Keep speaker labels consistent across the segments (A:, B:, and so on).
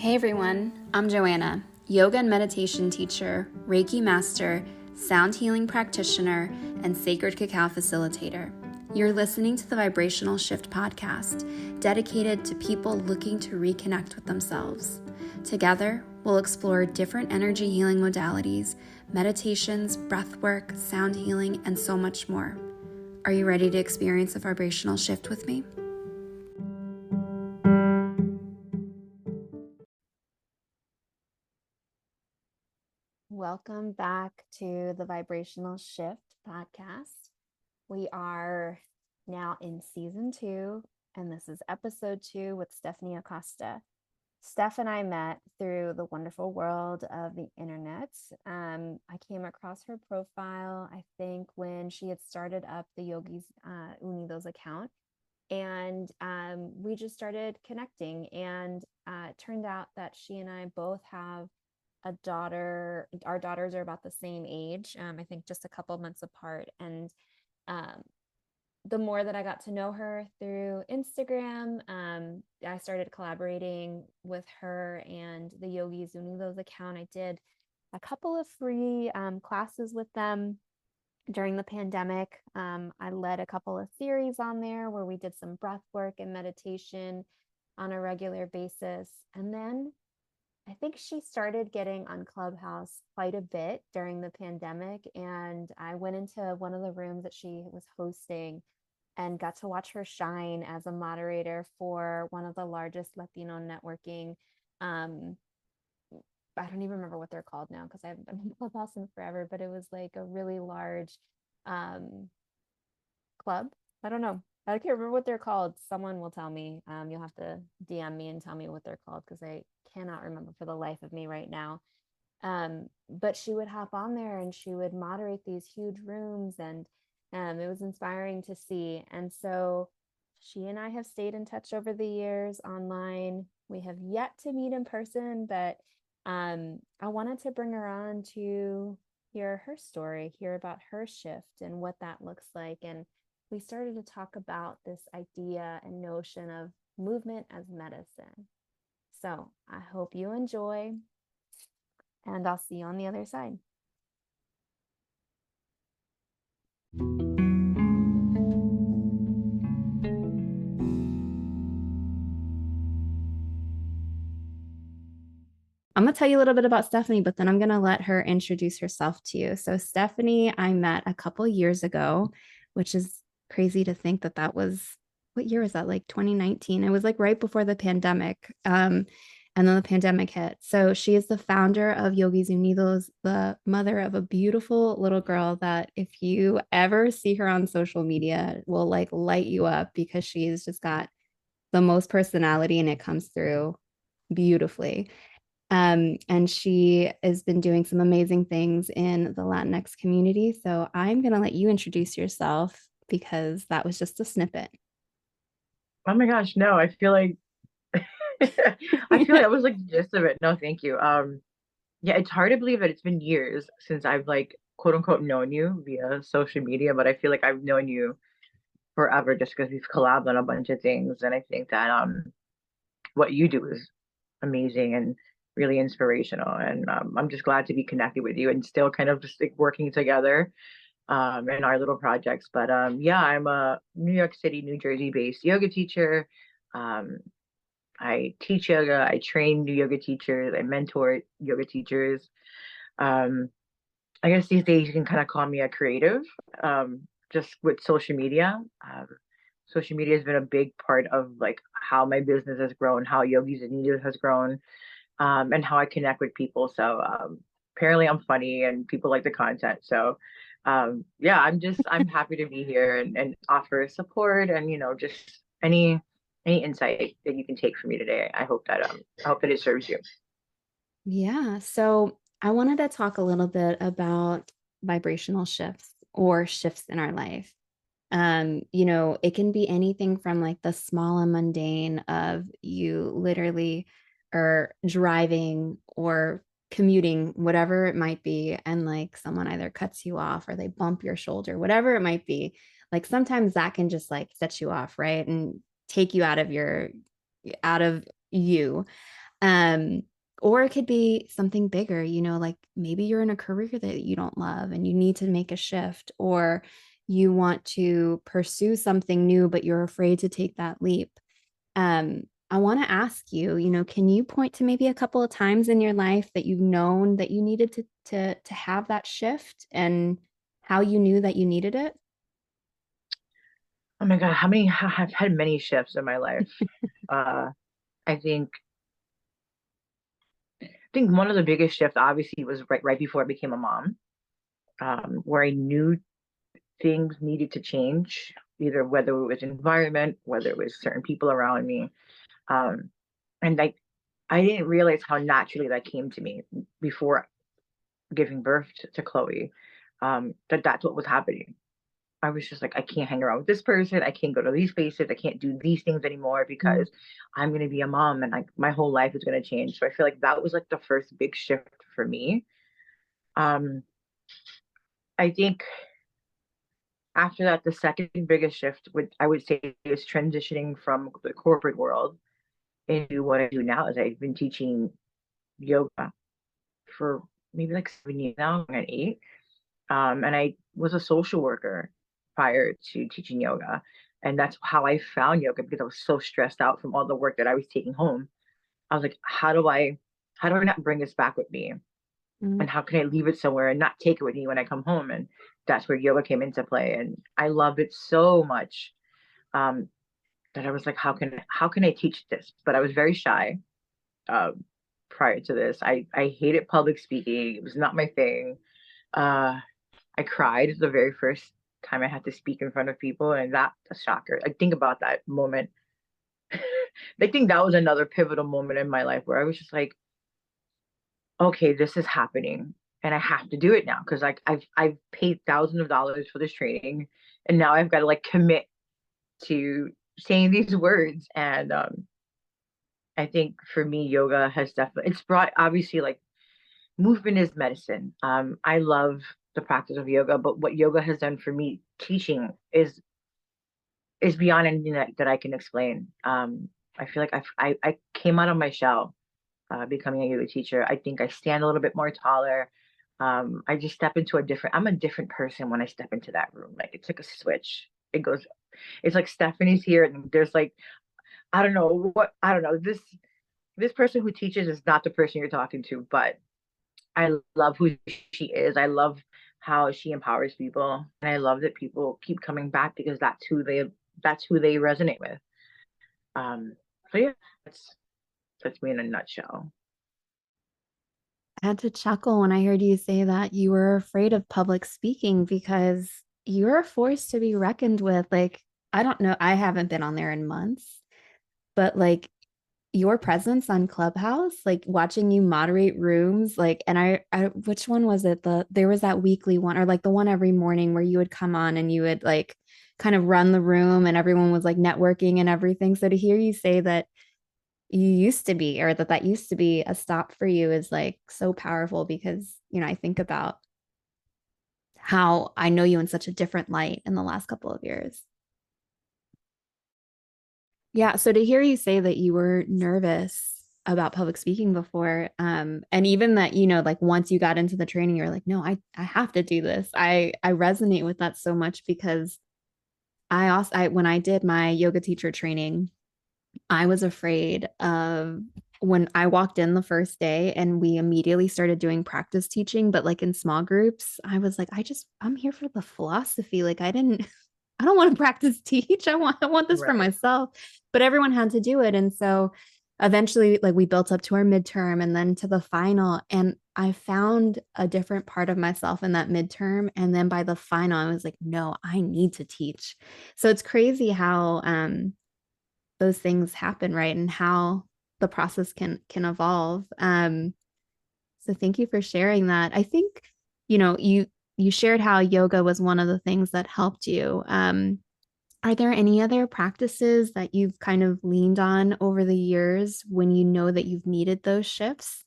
A: Hey everyone, I'm Joanna, yoga and meditation teacher, Reiki master, sound healing practitioner, and sacred cacao facilitator. You're listening to the Vibrational Shift podcast, dedicated to people looking to reconnect with themselves. Together, we'll explore different energy healing modalities, meditations, breathwork, sound healing, and so much more. Are you ready to experience a vibrational shift with me? Welcome back to the Vibrational Shift podcast. We are now in season 2, and this is episode 2 with Stephanie Acosta. Steph and I met through the wonderful world of the internet. I came across her profile, I think, when she had started up the Yogis Unidos account. And we just started connecting, and it turned out that she and I both have a daughter. Our daughters are about the same age, I think just a couple months apart. And the more that I got to know her through Instagram, I started collaborating with her and the Yogis Unidos account. I did a couple of free classes with them during the pandemic. I led a couple of series on there where we did some breath work and meditation on a regular basis. And then I think she started getting on Clubhouse quite a bit during the pandemic, and I went into one of the rooms that she was hosting and got to watch her shine as a moderator for one of the largest Latino networking. I don't even remember what they're called now because I haven't been in Clubhouse in forever, but it was like a really large club. I don't know. I can't remember what they're called. Someone will tell me. You'll have to DM me and tell me what they're called because I cannot remember for the life of me right now. But she would hop on there and she would moderate these huge rooms, and it was inspiring to see. And so she and I have stayed in touch over the years online. We have yet to meet in person, but I wanted to bring her on to hear her story, hear about her shift and what that looks like. And we started to talk about this idea and notion of movement as medicine. So I hope you enjoy, and I'll see you on the other side. I'm going to tell you a little bit about Stephanie, but then I'm going to let her introduce herself to you. So Stephanie, I met a couple years ago, which is crazy to think that that was, what year was that? Like 2019. It was like right before the pandemic. And then the pandemic hit. So she is the founder of Yogis Unidos, the mother of a beautiful little girl that if you ever see her on social media will like light you up because she's just got the most personality and it comes through beautifully. And she has been doing some amazing things in the Latinx community. So I'm going to let you introduce yourself because that was just a snippet.
B: Oh my gosh, no, I feel like I feel like that was like the gist of it. No, thank you. Yeah, it's hard to believe that it's been years since I've like quote unquote known you via social media, but I feel like I've known you forever just because we've collabed on a bunch of things. And I think that what you do is amazing and really inspirational. And I'm just glad to be connected with you and still kind of just like working together in our little projects. But yeah, I'm a New York City, New Jersey based yoga teacher. Um, I teach yoga, I train new yoga teachers, I mentor yoga teachers. Um, I guess these days you can kind of call me a creative, just with social media. Social media has been a big part of like how my business has grown, how Yogis and Nidas has grown, and how I connect with people. So apparently I'm funny and people like the content. So yeah, I'm happy to be here and offer support and just any insight that you can take from me today. I hope that it serves you.
A: Yeah. So I wanted to talk a little bit about vibrational shifts or shifts in our life. It can be anything from like the small and mundane of you literally are driving or commuting, whatever it might be, and like someone either cuts you off or they bump your shoulder, whatever it might be. Like sometimes that can just like set you off, right? And take you out of you. Um, or it could be something bigger, like maybe you're in a career that you don't love and you need to make a shift, or you want to pursue something new, but you're afraid to take that leap. I want to ask you, can you point to maybe a couple of times in your life that you've known that you needed to have that shift and how you knew that you needed it?
B: Oh my God, I've had many shifts in my life. Uh, I think one of the biggest shifts obviously was right before I became a mom, where I knew things needed to change, either whether it was environment, whether it was certain people around me. Um, and I didn't realize how naturally that came to me before giving birth to Chloe, that's what was happening. I was just like, I can't hang around with this person. I can't go to these places. I can't do these things anymore
A: Mm.
B: because I'm gonna be a mom and like my whole life is gonna change. So I feel like that was like the first big shift for me. Um, I think after that, the second biggest shift would I would say is transitioning from the corporate world into what I do now. Is I've been teaching yoga for maybe like 7 years now, I'm at 8. And I was a social worker prior to teaching yoga. And that's how I found yoga because I was so stressed out from all the work that I was taking home. I was like, how do I not bring this back with me?
A: Mm.
B: And how can I leave it somewhere and not take it with me when I come home? And that's where yoga came into play. And I loved it so much, um, that I was like, how can I teach this? But I was very shy, um, prior to this. I hated public speaking. It was not my thing. Uh, I cried the very first time I had to speak in front of people, and that's a shocker. I think about that moment. I think that was another pivotal moment in my life where I was just like, okay, this is happening, and I have to do it now because like I've paid thousands of dollars for this training, and now I've got to like commit to saying these words. And I think for me, yoga has definitely it's brought obviously like movement is medicine. I love the practice of yoga, but what yoga has done for me teaching is beyond anything that I can explain. I feel like I came out of my shell, becoming a yoga teacher. I think I stand a little bit more taller. I just step into I'm a different person when I step into that room. Like it's like a switch. It's like Stephanie's here and there's like, I don't know. This person who teaches is not the person you're talking to, but I love who she is. I love how she empowers people, and I love that people keep coming back because that's who they resonate with. Um, so yeah, that's me in a nutshell.
A: I had to chuckle when I heard you say that you were afraid of public speaking because you're a force to be reckoned with. Like, I don't know, I haven't been on there in months, but like your presence on Clubhouse, like watching you moderate rooms, like, and I which one was it? There was that weekly one or like the one every morning where you would come on and you would like kind of run the room and everyone was like networking and everything. So to hear you say that you used to be or that used to be a stop for you is like so powerful because, I think about how I know you in such a different light in the last couple of years. Yeah. So to hear you say that you were nervous about public speaking before, and even that, like once you got into the training, you're like, no, I have to do this. I resonate with that so much because when I did my yoga teacher training, I was afraid of when I walked in the first day and we immediately started doing practice teaching, but like in small groups, I was like, I'm here for the philosophy. Like I don't want to practice teach. I want this for
B: Right.
A: myself. But everyone had to do it. And so eventually like we built up to our midterm and then to the final. And I found a different part of myself in that midterm. And then by the final, I was like, no, I need to teach. So it's crazy how those things happen, right? And how the process can evolve. So thank you for sharing that. I think, you shared how yoga was one of the things that helped you. Are there any other practices that you've kind of leaned on over the years when you know that you've needed those shifts?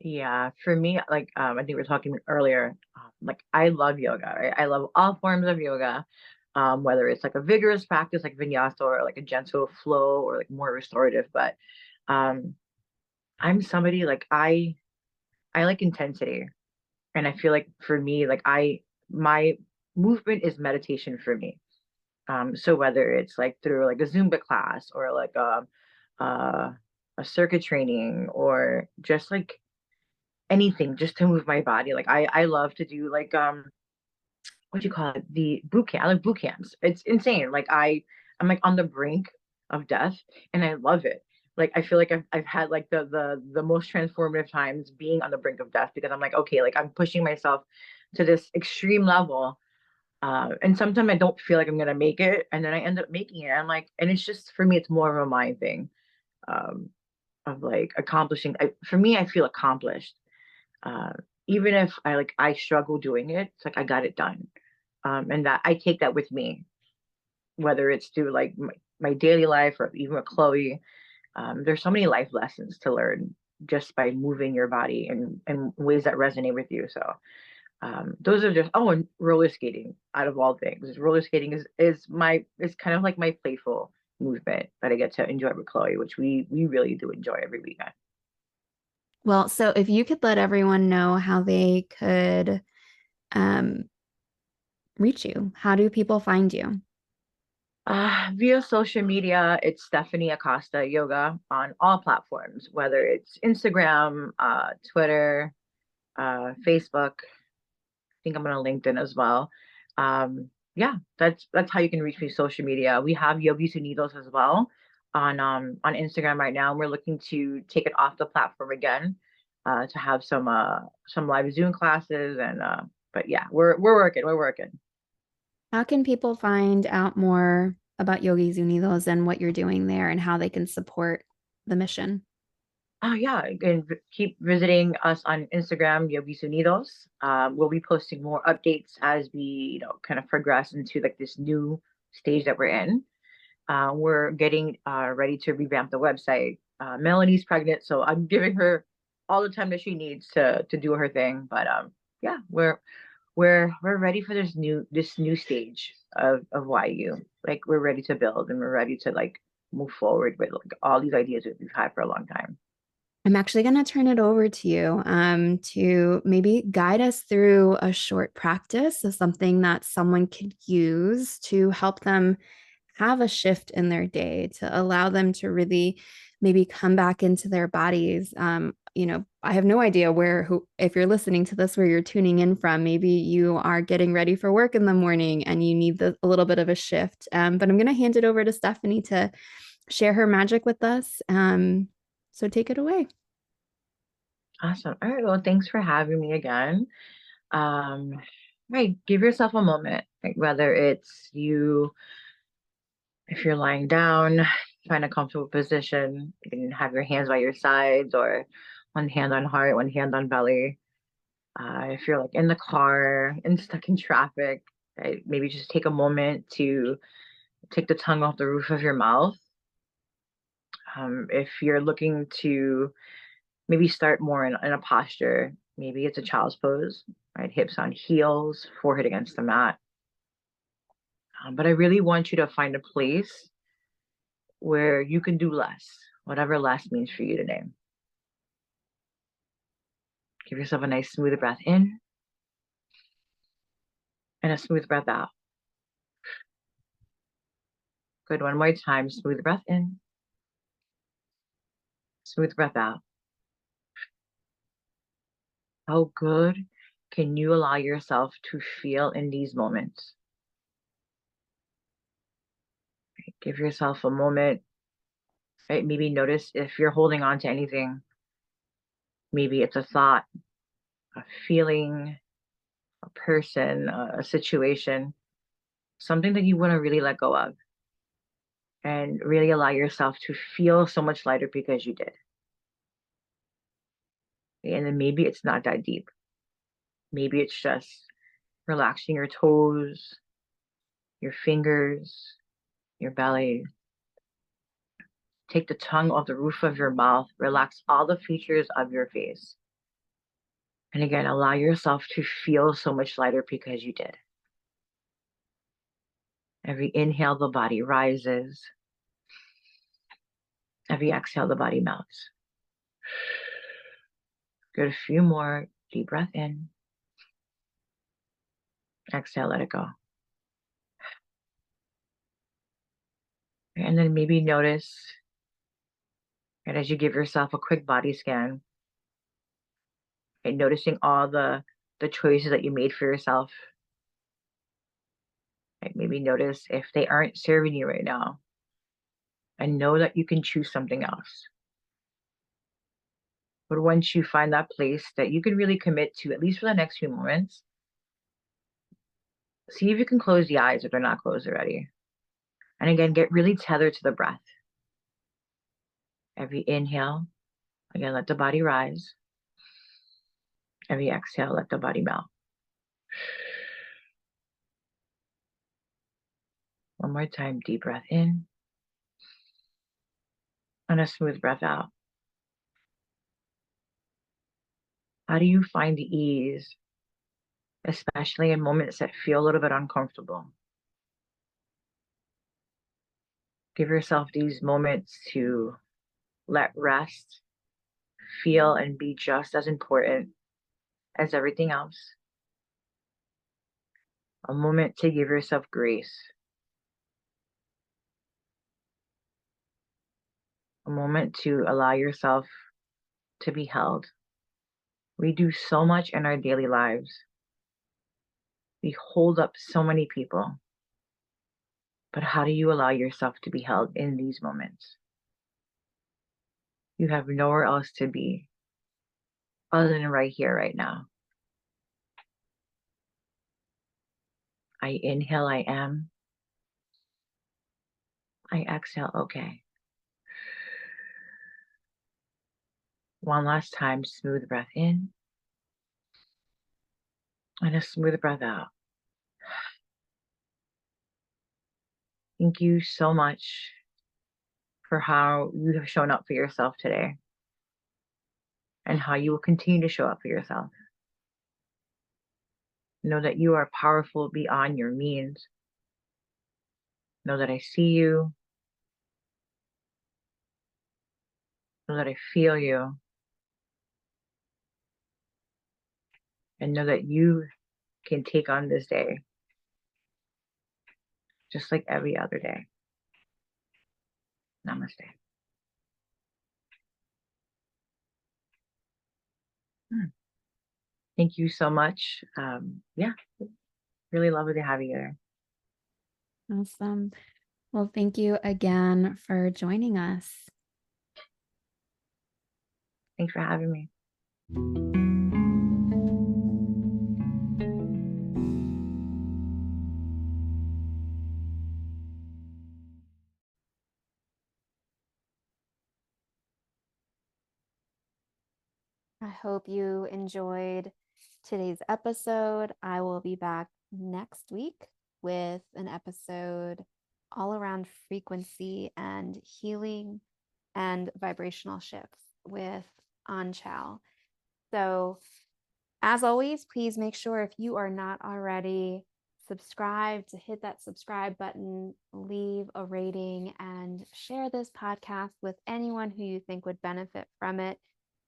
B: Yeah, for me, like I think we were talking earlier. Like I love yoga. Right? I love all forms of yoga. Whether it's like a vigorous practice like vinyasa or like a gentle flow or like more restorative. But um, I'm somebody like I like intensity. And I feel like for me, like my movement is meditation for me. So whether it's like through like a Zumba class or like uh, a circuit training or just like anything just to move my body. Like I love to do like what do you call it? The boot camp. I like boot camps. It's insane. Like I'm like on the brink of death and I love it. Like I feel like I've had like the most transformative times being on the brink of death because I'm like, okay, like I'm pushing myself to this extreme level. And sometimes I don't feel like I'm gonna make it, and then I end up making it. I'm like, and it's just for me, it's more of a mind thing, um, of like accomplishing. For me, I feel accomplished. Uh, Even if I struggle doing it, it's like I got it done. And that I take that with me, whether it's through like my daily life or even with Chloe. There's so many life lessons to learn just by moving your body in ways that resonate with you. So those are just and roller skating out of all things. Roller skating is kind of like my playful movement that I get to enjoy with Chloe, which we really do enjoy every weekend.
A: Well, so if you could let everyone know how they could um, reach you, how do people find you?
B: Via social media, it's Stephanie Acosta Yoga on all platforms, whether it's Instagram, Twitter, Facebook. I think I'm on LinkedIn as well. Yeah, that's how you can reach me social media. We have Yogis Unidos as well on Instagram right now. And we're looking to take it off the platform again, to have some live Zoom classes and but yeah, we're working.
A: How can people find out more about Yogis Unidos and what you're doing there and how they can support the mission?
B: Oh yeah, you can keep visiting us on Instagram, Yogis Unidos. We'll be posting more updates as we, kind of progress into like this new stage that we're in. We're getting ready to revamp the website. Melanie's pregnant, so I'm giving her all the time that she needs to do her thing. But yeah, we're ready for this new stage of YU. Like we're ready to build and we're ready to like move forward with like all these ideas that we've had for a long time.
A: I'm actually going to turn it over to you to maybe guide us through a short practice of something that someone could use to help them have a shift in their day, to allow them to really maybe come back into their bodies. I have no idea if you're listening to this, where you're tuning in from. Maybe you are getting ready for work in the morning and you need a little bit of a shift. But I'm going to hand it over to Stephanie to share her magic with us. So take it away.
B: Awesome. All right. Well, thanks for having me again. Right. Give yourself a moment, like whether it's you, if you're lying down, find a comfortable position. You can have your hands by your sides or one hand on heart, one hand on belly. If you're like in the car and stuck in traffic, right, maybe just take a moment to take the tongue off the roof of your mouth. If you're looking to maybe start more in a posture, maybe it's a child's pose, right? Hips on heels, forehead against the mat. But I really want you to find a place where you can do less, whatever less means for you today. Give yourself a nice smooth breath in and a smooth breath out. Good. One more time. Smooth breath in, smooth breath out. How good can you allow yourself to feel in these moments? Give yourself a moment, right? Maybe notice if you're holding on to anything. Maybe it's a thought, a feeling, a person, a situation, something that you want to really let go of and really allow yourself to feel so much lighter because you did. And then maybe it's not that deep. Maybe it's just relaxing your toes, your fingers, your belly. Take the tongue off the roof of your mouth. Relax all the features of your face. And again, allow yourself to feel so much lighter because you did. Every inhale, the body rises. Every exhale, the body melts. Good. A few more. Deep breath in. Exhale, let it go. And then maybe notice, and as you give yourself a quick body scan, and noticing all the choices that you made for yourself. Like maybe notice if they aren't serving you right now, and know that you can choose something else. But once you find that place that you can really commit to, at least for the next few moments, see if you can close the eyes if they're not closed already. And again, get really tethered to the breath. Every inhale, again, let the body rise. Every exhale, let the body melt. One more time, deep breath in and a smooth breath out. How do you find the ease, especially in moments that feel a little bit uncomfortable? Give yourself these moments to let rest, feel, and be just as important as everything else. A moment to give yourself grace. A moment to allow yourself to be held. We do so much in our daily lives. We hold up so many people. But how do you allow yourself to be held in these moments? You have nowhere else to be other than right here, right now. I inhale, I am. I exhale, okay. One last time, smooth breath in and a smooth breath out. Thank you so much for how you have shown up for yourself today and how you will continue to show up for yourself. Know that you are powerful beyond your means. Know that I see you. Know that I feel you. And know that you can take on this day just like every other day. Namaste. Hmm. Thank you so much. Yeah, really lovely to have you there.
A: Awesome. Well, thank you again for joining us.
B: Thanks for having me.
A: I hope you enjoyed today's episode. I will be back next week with an episode all around frequency and healing and vibrational shifts with Anchal. So, as always, please make sure if you are not already subscribed to hit that subscribe button, leave a rating, and share this podcast with anyone who you think would benefit from it.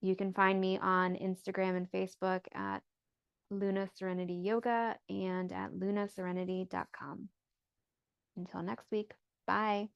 A: You can find me on Instagram and Facebook at Luna Serenity Yoga and at lunaserenity.com. Until next week, bye.